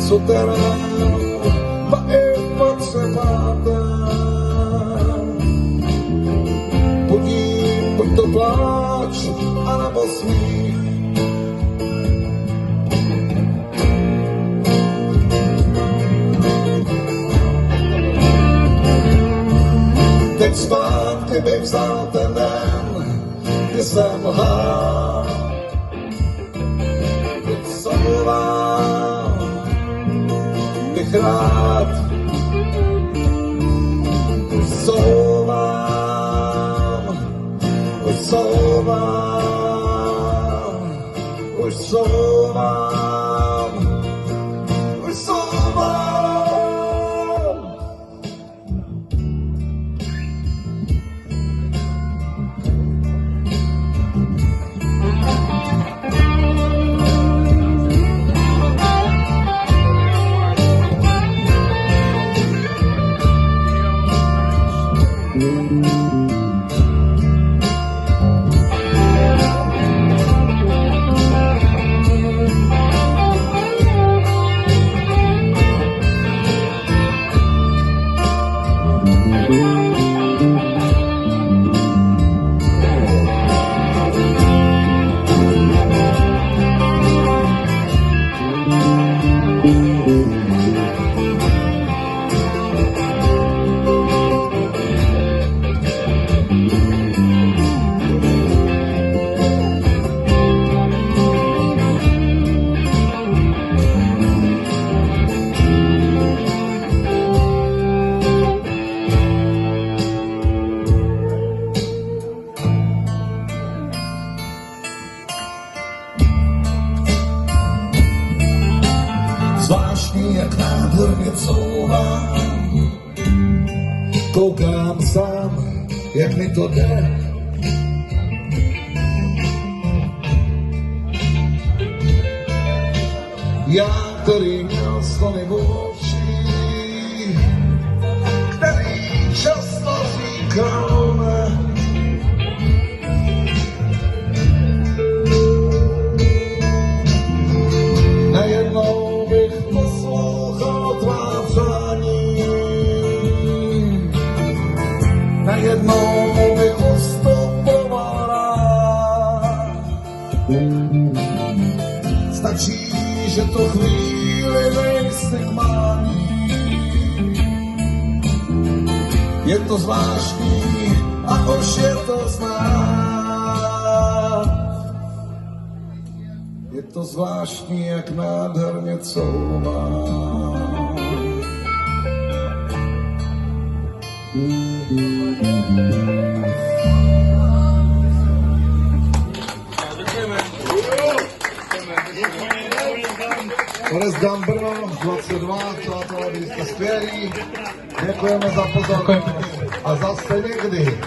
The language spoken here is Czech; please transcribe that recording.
suterén, ba i potřebáte. Buď to pláč, anebo smích. Teď zpátky bych vzal ten den, kdy jsem lhal. Vycouvám bych rád, vycouvám. Zvláštní, jak nádherně couvám, koukám sám, jak mi to jde. Já, který měl slony v očích, který často říkal ne. Najednou bych poslouchal tvá přání, najednou bych ustupoval rád. Stačí, že tu chvíli nejsi k mání. Je to zvláštní a už je to znát. Je to zvláštní, jak nádherně couvám. Forest Gump Brno 22, přátelé, byli jste skvělí. Děkujeme za pozornost a zase někdy.